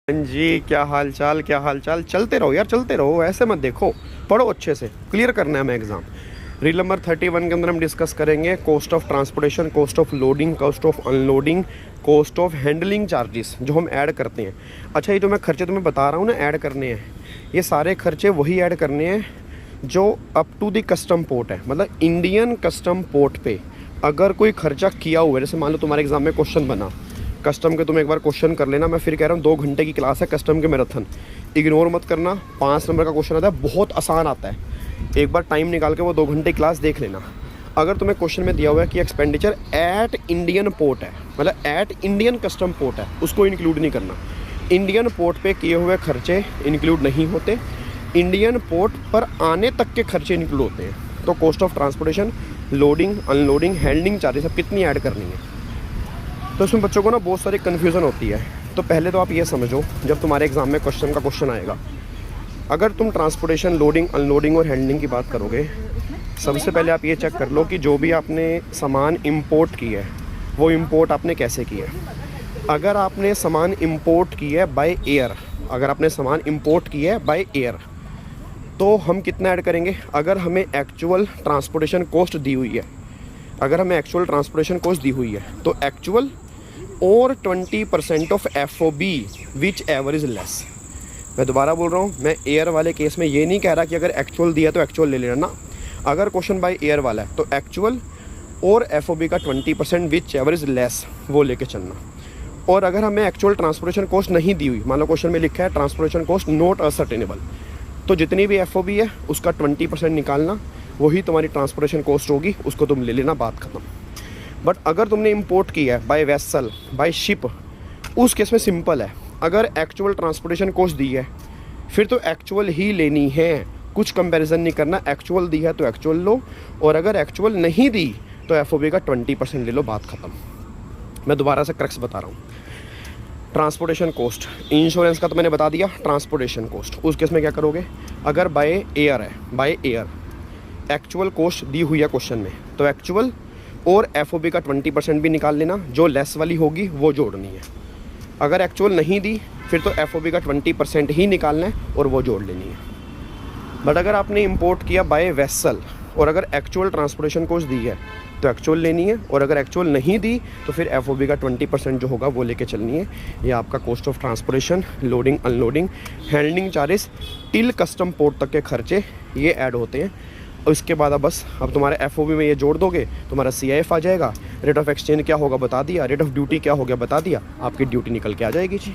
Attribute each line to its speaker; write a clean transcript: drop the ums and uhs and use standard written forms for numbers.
Speaker 1: हाँ जी, क्या हाल चाल, क्या हाल चाल। चलते रहो यार, चलते रहो, ऐसे मत देखो, पढ़ो अच्छे से, क्लियर करना है हमें एग्ज़ाम। रील नंबर 31 के अंदर हम डिस्कस करेंगे cost of transportation, cost of loading, cost of unloading, cost of handling charges जो हम ऐड करते हैं। अच्छा, ये जो मैं खर्चे तुम्हें बता रहा हूँ ना ऐड करने हैं, ये सारे खर्चे वही ऐड करने हैं जो up to the custom port है। मतलब इंडियन कस्टम पोर्ट पे अगर कोई खर्चा किया हुआ है, जैसे मान लो तुम्हारे एग्जाम में क्वेश्चन बना कस्टम के, तुम एक बार क्वेश्चन कर लेना। मैं फिर कह रहा हूँ 2 घंटे की क्लास है कस्टम के मैराथन, इग्नोर मत करना। 5 नंबर का क्वेश्चन आता है, बहुत आसान आता है। एक बार टाइम निकाल के वो 2 घंटे क्लास देख लेना। अगर तुम्हें क्वेश्चन में दिया हुआ है कि एक्सपेंडिचर एट इंडियन पोर्ट है, मतलब एट इंडियन कस्टम पोर्ट है, उसको इंक्लूड नहीं करना। इंडियन पोर्ट पे किए हुए खर्चे इंक्लूड नहीं होते, इंडियन पोर्ट पर आने तक के खर्चे इंक्लूड होते हैं। तो cost of transportation, loading, unloading, handling charges सब कितनी ऐड करनी है। तो इसमें बच्चों को ना बहुत सारी कन्फ्यूज़न होती है। तो पहले तो आप ये समझो, जब तुम्हारे एग्ज़ाम में क्वेश्चन आएगा, अगर तुम ट्रांसपोर्टेशन, लोडिंग, अनलोडिंग और हैंडलिंग की बात करोगे, सबसे पहले आप ये चेक कर लो कि जो भी आपने सामान इंपोर्ट किया है वो इंपोर्ट आपने कैसे किया है। अगर आपने सामान इंपोर्ट किया है बाय एयर, अगर आपने सामान इंपोर्ट किया है बाय एयर, तो हम कितना ऐड करेंगे। अगर हमें एक्चुअल ट्रांसपोर्टेशन कॉस्ट दी हुई है, अगर हमें एक्चुअल ट्रांसपोर्टेशन कॉस्ट दी हुई है, तो एक्चुअल और 20% of FOB which ever is less. मैं दोबारा बोल रहा हूँ, मैं एयर वाले केस में ये नहीं कह रहा कि अगर एक्चुअल दिया तो एक्चुअल ले लेना ना। अगर क्वेश्चन बाय एयर वाला है तो एक्चुअल और FOB का 20% विच एवर इज़ लेस वो लेके चलना। और अगर हमें एक्चुअल ट्रांसपोर्टेशन कॉस्ट नहीं दी हुई, मान लो क्वेश्चन में लिखा है ट्रांसपोर्टेशन कॉस्ट नॉट असर्टेनेबल, तो जितनी भी FOB है उसका 20% निकालना, वही तुम्हारी ट्रांसपोर्टेशन कॉस्ट होगी, उसको तुम ले लेना, बात खत्म। बट अगर तुमने इंपोर्ट किया है बाय वेसल, बाय शिप, उस केस में सिंपल है। अगर एक्चुअल ट्रांसपोर्टेशन कॉस्ट दी है फिर तो एक्चुअल ही लेनी है, कुछ कंपैरिजन नहीं करना। एक्चुअल दी है तो एक्चुअल लो, और अगर एक्चुअल नहीं दी तो FOB का 20% ले लो, बात खत्म। मैं दोबारा से क्रक्स बता रहा हूँ। ट्रांसपोर्टेशन कॉस्ट, इंश्योरेंस का तो मैंने बता दिया। ट्रांसपोर्टेशन कॉस्ट, उस केस में क्या करोगे, अगर बाय एयर है, बाय एयर एक्चुअल कॉस्ट दी हुई है क्वेश्चन में, तो एक्चुअल और FOB का 20% भी निकाल लेना, जो लेस वाली होगी वो जोड़नी है। अगर एक्चुअल नहीं दी फिर तो FOB का 20% ही निकालना है और वो जोड़ लेनी है। बट अगर आपने इंपोर्ट किया बाय वेसल और अगर एक्चुअल ट्रांसपोर्टेशन कॉस्ट दी है तो एक्चुअल लेनी है, और अगर एक्चुअल नहीं दी तो फिर FOB का 20% जो होगा वो लेके चलनी है। ये आपका cost of transportation, loading, unloading, handling charges till custom port तक के खर्चे ये ऐड होते हैं। और इसके बाद अब तुम्हारे FOB में ये जोड़ दोगे, तुम्हारा CIF आ जाएगा। रेट ऑफ एक्सचेंज क्या होगा बता दिया, रेट ऑफ ड्यूटी क्या हो गया बता दिया, आपकी ड्यूटी निकल के आ जाएगी जी।